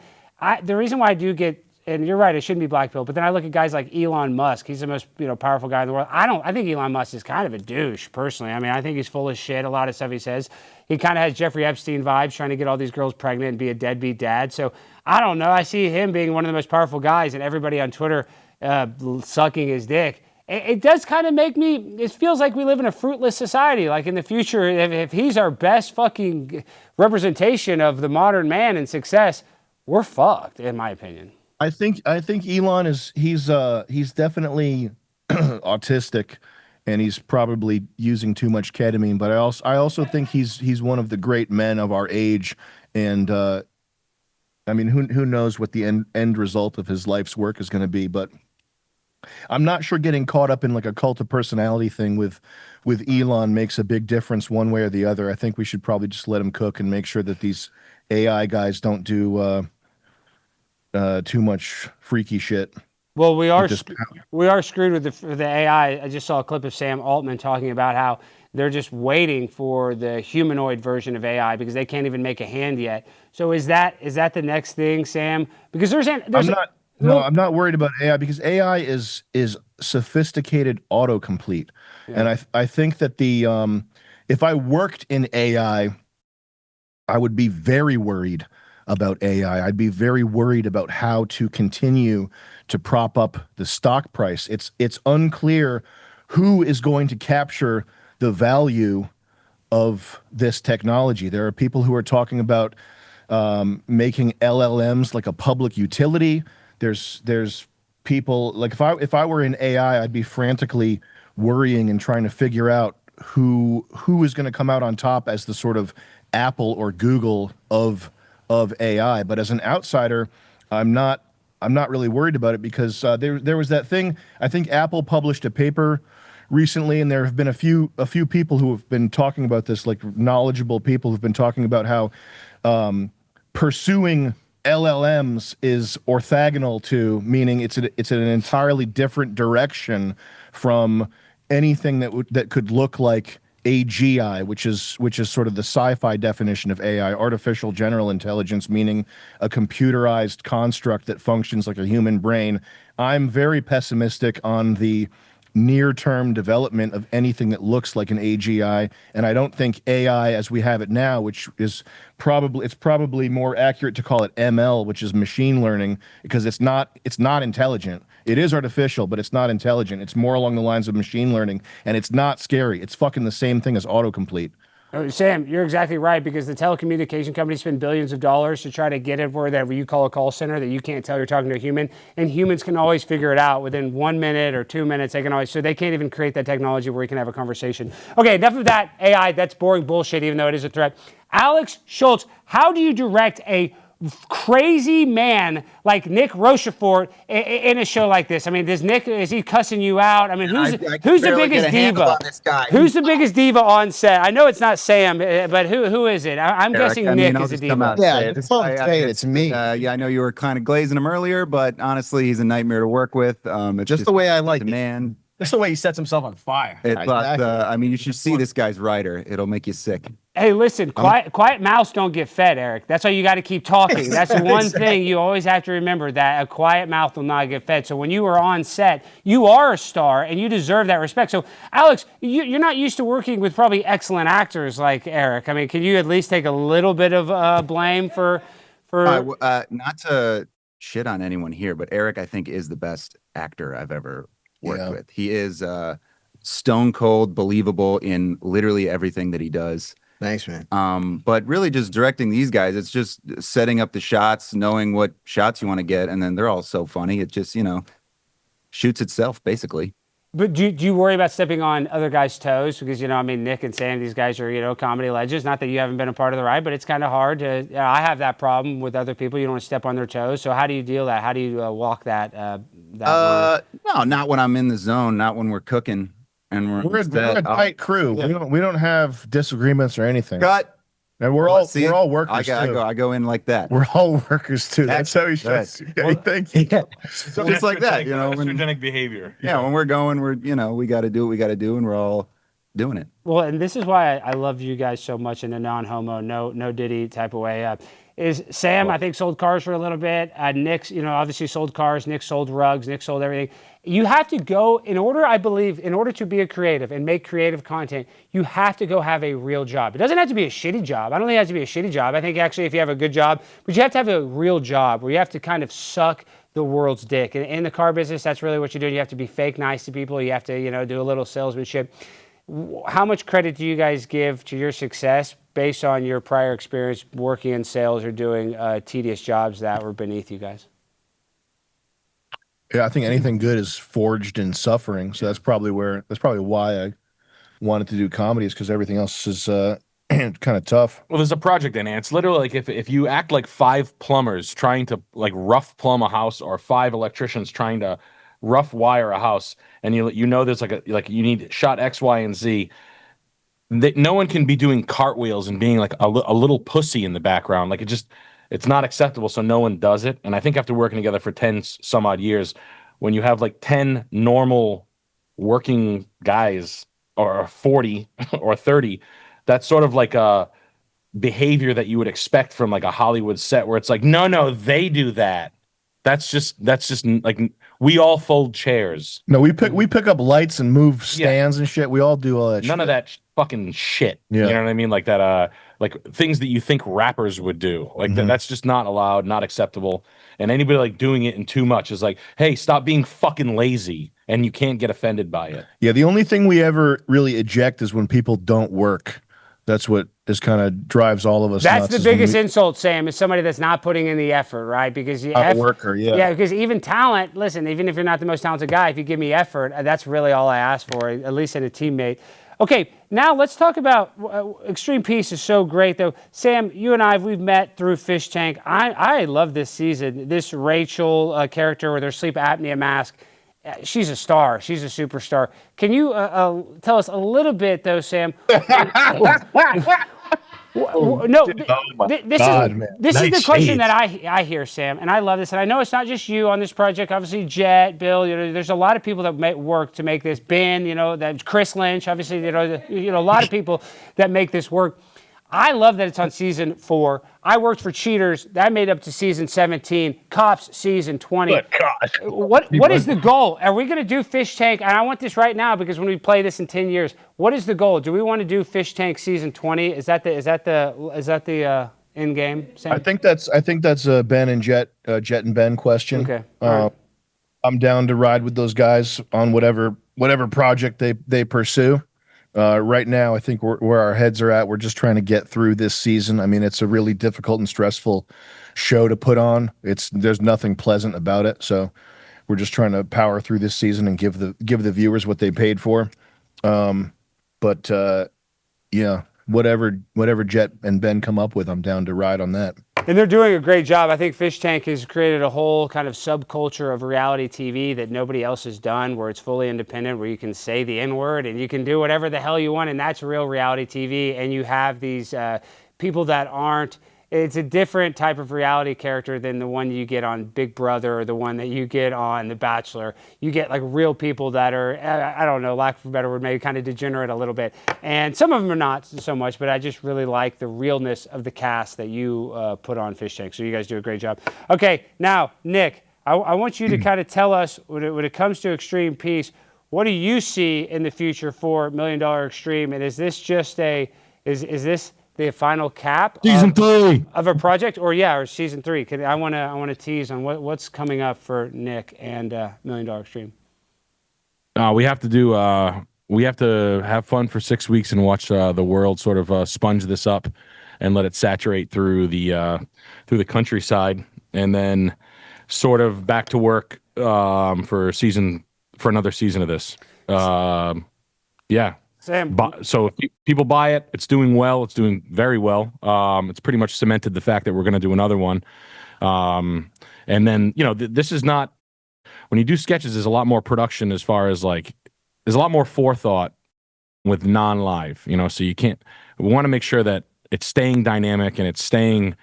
the reason why I do get, and you're right, it shouldn't be black pill, but then I look at guys like Elon Musk. He's the most powerful guy in the world. I think Elon Musk is kind of a douche, personally. I mean, I think he's full of shit, a lot of stuff he says. He kind of has Jeffrey Epstein vibes, trying to get all these girls pregnant and be a deadbeat dad. So I don't know. I see him being one of the most powerful guys, and everybody on Twitter sucking his dick. It does kind of make me, it feels like we live in a fruitless society. Like in the future, if he's our best fucking representation of the modern man and success, we're fucked, in my opinion. I think Elon he's definitely autistic, and he's probably using too much ketamine. But I also think he's one of the great men of our age, and I mean, who knows what the end result of his life's work is going to be? But I'm not sure getting caught up in like a cult of personality thing with Elon makes a big difference one way or the other. I think we should probably just let him cook and make sure that these AI guys don't do too much freaky shit. Well, we are screwed with the AI. I just saw a clip of Sam Altman talking about how they're just waiting for the humanoid version of AI because they can't even make a hand yet. So is that the next thing, Sam? Because I'm not worried about AI because AI is sophisticated autocomplete. Yeah. And I think that if I worked in AI, I would be very worried about AI. I'd be very worried about how to continue to prop up the stock price. It's unclear who is going to capture the value of this technology. There are people who are talking about making LLMs like a public utility. There's people like if I were in AI, I'd be frantically worrying and trying to figure out who is going to come out on top as the sort of Apple or Google of AI. But as an outsider, I'm not really worried about it because there was that thing. I think Apple published a paper recently, and there have been a few people who have been talking about this, like knowledgeable people who've been talking about how pursuing LLMs is orthogonal to, meaning it's an entirely different direction from anything that could look like AGI, which is sort of the sci-fi definition of AI, artificial general intelligence, meaning a computerized construct that functions like a human brain. I'm very pessimistic on the near-term development of anything that looks like an AGI, and I don't think AI as we have it now, which is probably more accurate to call it ML, which is machine learning, because it's not intelligent. It is artificial, but it's not intelligent. It's more along the lines of machine learning, and it's not scary. It's fucking the same thing as autocomplete. Sam, you're exactly right, because the telecommunication companies spend billions of dollars to try to get it wherever you call a call center that you can't tell you're talking to a human, and humans can always figure it out within 1 minute or 2 minutes. So they can't even create that technology where we can have a conversation. Okay, enough of that AI. That's boring bullshit, even though it is a threat. Alex Schultz, how do you direct a crazy man like Nick Rochefort in a show like this? I mean, is he cussing you out? I mean, who's the biggest diva? Who's the biggest diva on set? I know it's not Sam, but who is it? I'm guessing Nick is a diva. It's me. Yeah, I know you were kind of glazing him earlier, but honestly, he's a nightmare to work with. It's just the way I like the man. That's the way he sets himself on fire. I mean, you should see this guy's writer. It'll make you sick. Hey, listen, quiet mouths don't get fed, Eric. That's why you got to keep talking. That's the one thing you always have to remember, that a quiet mouth will not get fed. So when you are on set, you are a star, and you deserve that respect. So, Alex, you're not used to working with probably excellent actors like Eric. I mean, can you at least take a little bit of blame for? Not to shit on anyone here, but Eric, I think, is the best actor I've ever worked with. He is stone cold believable in literally everything that he does. Thanks, man. But really just directing these guys, it's just setting up the shots, knowing what shots you want to get, and then they're all so funny. It just, shoots itself, basically. But do you worry about stepping on other guys' toes? Because, I mean, Nick and Sam, these guys are, comedy legends. Not that you haven't been a part of the ride, but it's kind of hard to, I have that problem with other people. You don't want to step on their toes. So how do you deal with that? How do you walk that line? No, not when I'm in the zone, not when we're cooking. And we're a tight crew. Yeah. We don't have disagreements or anything. Cut. And we're all workers too. I go in like that. We're all workers too. That's how he shows. Thank you. So just like that, estrogenic behavior. Yeah, when we're going, we got to do what we got to do, and we're all doing it. Well, and this is why I love you guys so much in the non-homo, no Diddy type of way. Is Sam, I think, sold cars for a little bit. Nick's, obviously sold cars. Nick sold rugs. Nick sold everything. You have to go, in order to be a creative and make creative content, you have to go have a real job. It doesn't have to be a shitty job. I don't think it has to be a shitty job. I think actually if you have a good job, but you have to have a real job where you have to kind of suck the world's dick. And in the car business, that's really what you're doing. You have to be fake nice to people. You have to, do a little salesmanship. How much credit do you guys give to your success based on your prior experience working in sales or doing tedious jobs that were beneath you guys? Yeah, I think anything good is forged in suffering. So that's probably why I wanted to do comedies, because everything else is kind of tough. Well, there's a project in it. It's literally like if you act like 5 plumbers trying to like rough plumb a house, or 5 electricians trying to rough wire a house, and you know there's like you need shot X, Y, and Z. No one can be doing cartwheels and being like a little pussy in the background. Like it's not acceptable, so no one does it. And I think after working together for 10 some odd years, when you have like 10 normal working guys, or 40 or 30, that's sort of like a behavior that you would expect from like a Hollywood set, where it's like, no, they do that. That's just like, we all fold chairs. No, we pick up lights and move stands and shit. We all do all that. None of that fucking shit. Yeah. You know what I mean? Like that, like things that you think rappers would do. Like that's just not allowed, not acceptable. And anybody like doing it in too much is like, hey, stop being fucking lazy, and you can't get offended by it. Yeah, the only thing we ever really eject is when people don't work. That's what is kind of drives all of us That's nuts. the biggest insult, Sam, is somebody that's not putting in the effort, right? Because a worker, yeah, because even talent, listen, even if you're not the most talented guy, if you give me effort, that's really all I ask for, at least in a teammate. Okay, now let's talk about Extreme Peace is so great, though. Sam, you and we've met through Fishtank. I love this season. This Rachel character with her sleep apnea mask. She's a star. She's a superstar. Can you tell us a little bit, though, Sam? This is the question that I hear, Sam, and I love this. And I know it's not just you on this project. Obviously, Jet, Bill. There's a lot of people that work to make this. Ben, that Chris Lynch. Obviously, a lot of people that make this work. I love that it's on season 4. I worked for Cheaters. That made up to season 17. Cops, season 20. Good God. What is the goal? Are we going to do Fishtank? And I want this right now, because when we play this in 10 years, what is the goal? Do we want to do Fishtank season 20? Is that the end game, Sam? I think that's a Ben and Jet and Ben question. Okay. Right. I'm down to ride with those guys on whatever project they pursue. Right now, I think where our heads are at, we're just trying to get through this season. I mean, it's a really difficult and stressful show to put on. There's nothing pleasant about it. So we're just trying to power through this season and give the viewers what they paid for. Yeah, whatever Jet and Ben come up with, I'm down to ride on that. And they're doing a great job. I think Fishtank has created a whole kind of subculture of reality TV that nobody else has done, where it's fully independent, where you can say the N-word and you can do whatever the hell you want, and that's real reality TV. And you have these people that aren't. It's a different type of reality character than the one you get on Big Brother or the one that you get on The Bachelor. You get like real people that are, I don't know, lack of a better word, maybe kind of degenerate a little bit. And some of them are not so much, but I just really like the realness of the cast that you put on Fishtank. So you guys do a great job. Okay, now, Nick, I want you to kind of tell us, when it comes to Extreme Peace, what do you see in the future for $1 Million Extreme? And is this just is this the final cap season 3 of a project, or season 3? I want to tease on what's coming up for Nick and $1 Million Extreme. We have to have fun for 6 weeks and watch the world sort of sponge this up and let it saturate through the countryside, and then sort of back to work for another season of this. Yeah. Sam. So if people buy it, it's doing well. It's doing very well. It's pretty much cemented the fact that we're going to do another one. And then, this is not, when you do sketches, there's a lot more production as far as like, there's a lot more forethought with non-live, so we want to make sure that it's staying dynamic and it's staying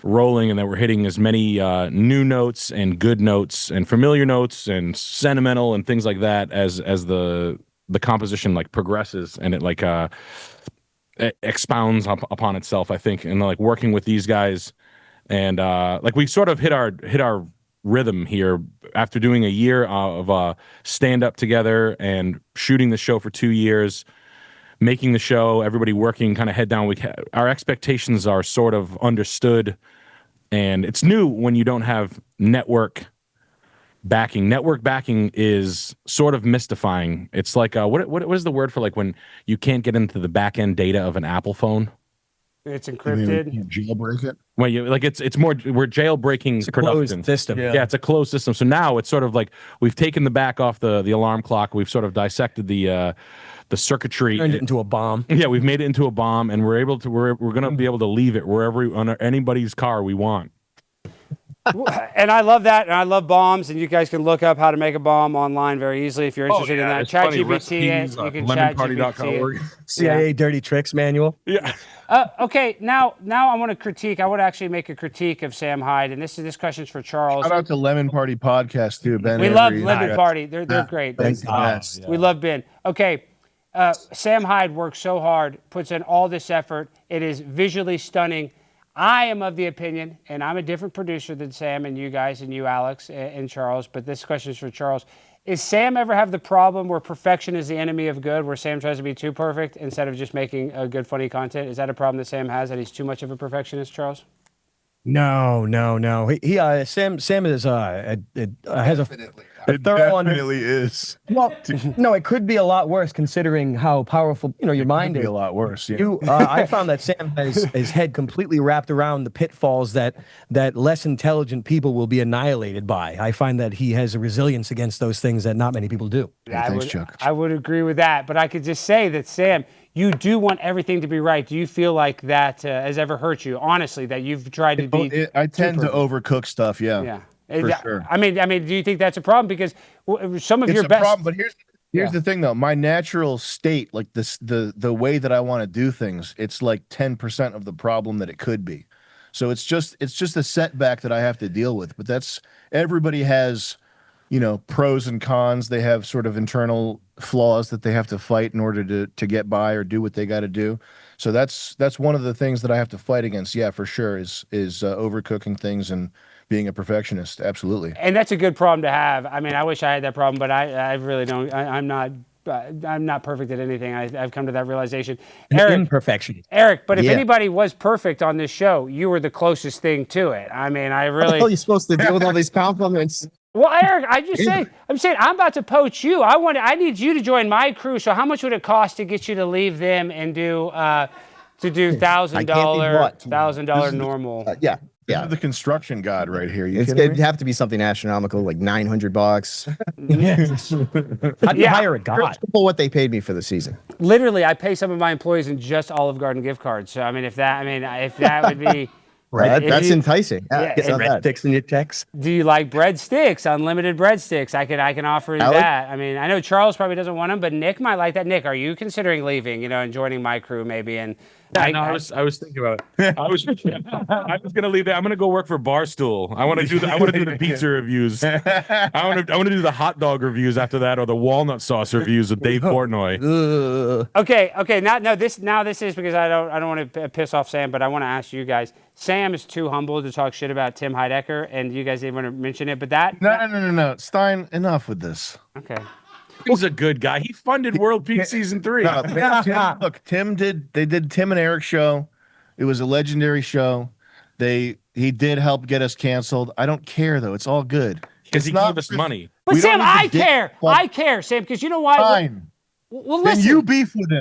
rolling, and that we're hitting as many new notes and good notes and familiar notes and sentimental and things like that as the composition like progresses, and it like it expounds upon itself, I think. And like working with these guys, and like we sort of hit our rhythm here after doing a year of stand up together and shooting the show for 2 years, making the show, everybody working kind of head down. Our expectations are sort of understood, and it's new when you don't have network backing. Network backing is sort of mystifying. It's like what is the word for like when you can't get into the back end data of an Apple phone? It's You encrypted. can't jailbreak it. Well, it's more we're jailbreaking It's a production closed system. Yeah, it's a closed system. So now it's sort of like we've taken the back off the alarm clock. We've sort of dissected the circuitry. Turned it into a bomb. Yeah, we've made it into a bomb, and we're going to be able to leave it wherever on anybody's car we want. And I love that, and I love bombs, and you guys can look up how to make a bomb online very easily if you're interested in that. Chat GPT it. You can chat GPT it. CIA dirty tricks manual. Yeah. Okay, now I want to critique. I want to actually make a critique of Sam Hyde, and this question's for Charles. Shout out to Lemon Party Podcast too, Ben. We love Lemon Party. They're great. Thanks, We love Ben. Okay, Sam Hyde works so hard, puts in all this effort. It is visually stunning. I am of the opinion, and I'm a different producer than Sam and you guys and you, Alex and Charles, but this question is for Charles. Is Sam ever have the problem where perfection is the enemy of good, where Sam tries to be too perfect instead of just making a good, funny content? Is that a problem that Sam has, that he's too much of a perfectionist, Charles? No. Sam is has a thorough definitely is. Well, no, it could be a lot worse considering how powerful your mind is. Could be a lot worse. Yeah. I found that Sam has his head completely wrapped around the pitfalls that less intelligent people will be annihilated by. I find that he has a resilience against those things that not many people do. Yeah, thanks, Chuck. I would agree with that, but I could just say that Sam, you do want everything to be right. Do you feel like that has ever hurt you? Honestly, that you've tried to be. I tend to overcook stuff. Yeah. Yeah. For sure. I mean, do you think that's a problem? Because some of It's your a best. problem, but here's the thing though. My natural state, like the way that I want to do things, it's like 10% of the problem that it could be. So it's just a setback that I have to deal with. But everybody has, pros and cons. They have sort of internal flaws that they have to fight in order to get by or do what they got to do. So that's one of the things that I have to fight against. Yeah, for sure, is overcooking things and being a perfectionist. Absolutely. And that's a good problem to have. I mean, I wish I had that problem, but I really don't. I'm not perfect at anything. I've come to that realization. Imperfection. Eric, but if anybody was perfect on this show, you were the closest thing to it. I mean, I really. What the hell are you supposed to deal with all these compliments? Well, Eric, I'm saying I'm about to poach you. I need you to join my crew. So how much would it cost to get you to leave them and do $1,000 normal? Yeah. This is the construction god right here. It'd have to be something astronomical, like $900. How do you hire a god? Triple what they paid me for the season. Literally, I pay some of my employees in just Olive Garden gift cards. So I mean, if that would be. That's enticing. Get breadsticks in your checks. Do you like breadsticks? Unlimited breadsticks. I can offer you that. I mean, I know Charles probably doesn't want them, but Nick might like that. Nick, are you considering leaving? And joining my crew maybe? And I was thinking about it. I was gonna leave that. I'm gonna go work for Barstool. I want to do the pizza reviews. I want to do the hot dog reviews after that, or the walnut sauce reviews with Dave Portnoy. Okay. Now this is because I don't want to piss off Sam, but I want to ask you guys. Sam is too humble to talk shit about Tim Heidecker, and you guys didn't want to mention it. But No. Stein, enough with this. Okay. He's a good guy. He funded World Peak Season 3. No, Tim did Tim and Eric show. It was a legendary show. He did help get us canceled. I don't care though. It's all good. Because he gave us money. But Sam, I care. I care, Sam, because you know why? Fine. Well, listen. Then you beef with him.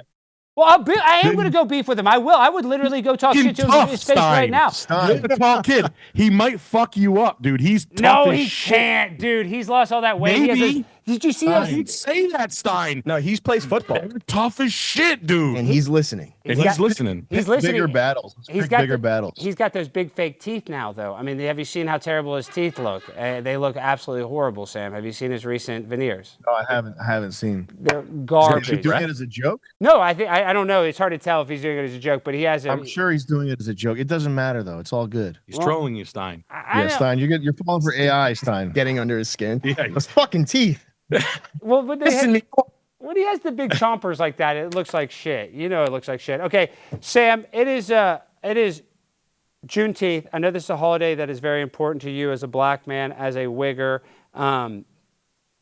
Well, I am going to go beef with him. I will. I would literally go talk shit to him in his face right now. You're a tall kid. He might fuck you up, dude. He's tough as shit. Can't, dude. He's lost all that weight. Maybe. Did you see him? He'd say that, Stein. No, he plays football. They're tough as shit, dude. And he's listening. He's listening. He's listening. Bigger battles. He's got bigger battles. He's got those big fake teeth now, though. I mean, have you seen how terrible his teeth look? They look absolutely horrible, Sam. Have you seen his recent veneers? No, I haven't seen. They're garbage. Is he doing it as a joke? No, I don't know. It's hard to tell if he's doing it as a joke, but he has. I'm sure he's doing it as a joke. It doesn't matter though. It's all good. He's trolling you, Stein. Stein, you're falling for AI, Stein. Getting under his skin. Yeah, those fucking teeth. Well, but when he has the big chompers like that, it looks like shit. It looks like shit. Okay, Sam, it is Juneteenth. I know this is a holiday that is very important to you as a black man, as a wigger. Can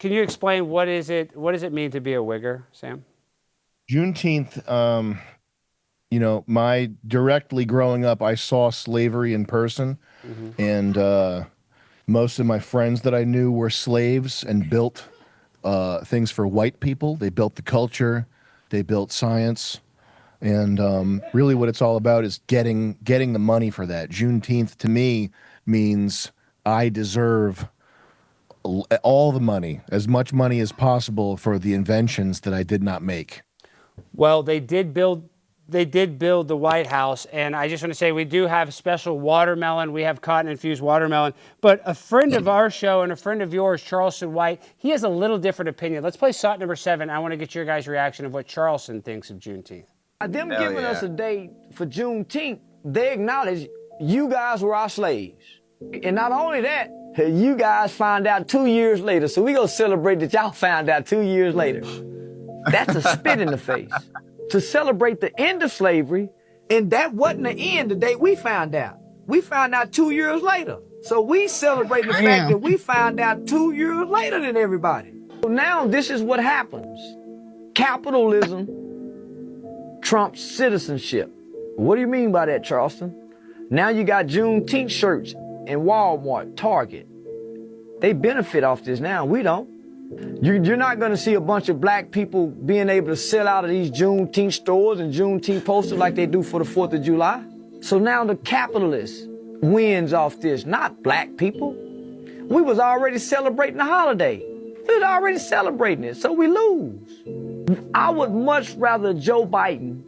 you explain what does it mean to be a wigger, Sam? Juneteenth, my directly growing up, I saw slavery in person, and most of my friends that I knew were slaves and built things for white people. They built the culture, they built science, And really what it's all about is getting the money for that. Juneteenth to me means I deserve all the money, as much money as possible for the inventions that I did not make. Well, they did build the White House, and I just want to say we do have special watermelon. We have cotton-infused watermelon. But a friend of our show and a friend of yours, Charleston White, he has a little different opinion. Let's play SOT number 7. I want to get your guys' reaction of what Charleston thinks of Juneteenth. Them giving us a day for Juneteenth, they acknowledge you guys were our slaves. And not only that, you guys found out 2 years later. So we gonna celebrate that y'all found out 2 years later. That's a spit in the face. To celebrate the end of slavery, and that wasn't the end the day we found out. We found out 2 years later. So we celebrate the fact that we found out 2 years later than everybody. So now this is what happens. Capitalism trumps citizenship. What do you mean by that, Charleston? Now you got Juneteenth shirts in Walmart, Target. They benefit off this now. We don't. You're not going to see a bunch of black people being able to sell out of these Juneteenth stores and Juneteenth posters like they do for the 4th of July. So now the capitalist wins off this, not black people. We was already celebrating the holiday. We was already celebrating it, so we lose. I would much rather Joe Biden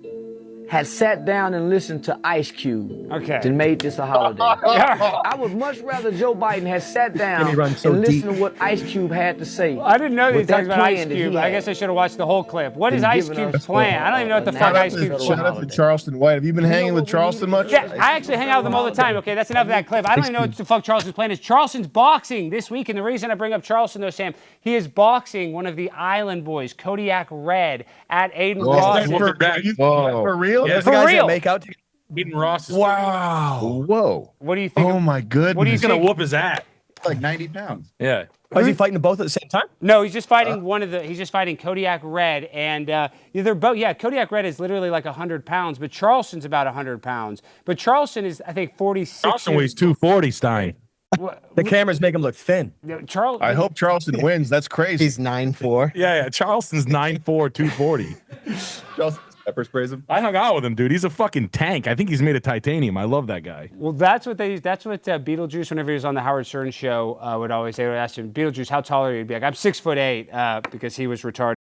had sat down and listened to Ice Cube than made this a holiday. I would much rather Joe Biden had sat down and listened to what Ice Cube had to say. Well, I didn't know he talks about Ice Cube. I guess I should have watched the whole clip. What is Ice Cube's plan? I don't even know what the fuck Ice Cube's plan is. Shout out to Charleston White. Have you been hanging with Charleston much? Yeah, I actually hang out with him all the time. Okay, that's enough of that clip. I don't even know what the fuck Charleston's plan is. Charleston's boxing this week, and the reason I bring up Charleston, though, Sam, he is boxing one of the Island Boys, Kodiak Red, at Aiden Ross. For real? Yeah, for real. Out to Aiden Ross. Wow. Whoa. What do you think? Oh my goodness. What do you He's going to whoop his ass. Like 90 pounds. Yeah. Oh, is he fighting them both at the same time? No, he's just fighting he's just fighting Kodiak Red, and they're both, Kodiak Red is literally like 100 pounds, but Charleston's about 100 pounds. But Charleston is, I think, 46. Charleston weighs 240, Stein. The cameras make him look thin. I hope Charleston wins. That's crazy. He's 9'4". Yeah. Charleston's 9'4", 240. Charleston pepper sprays him. I hung out with him, dude. He's a fucking tank. I think he's made of titanium. I love that guy. Well, that's what Beetlejuice, whenever he was on the Howard Stern show, would always say. They would ask him, Beetlejuice, how tall are you? He'd be like, I'm 6'8", because he was retarded.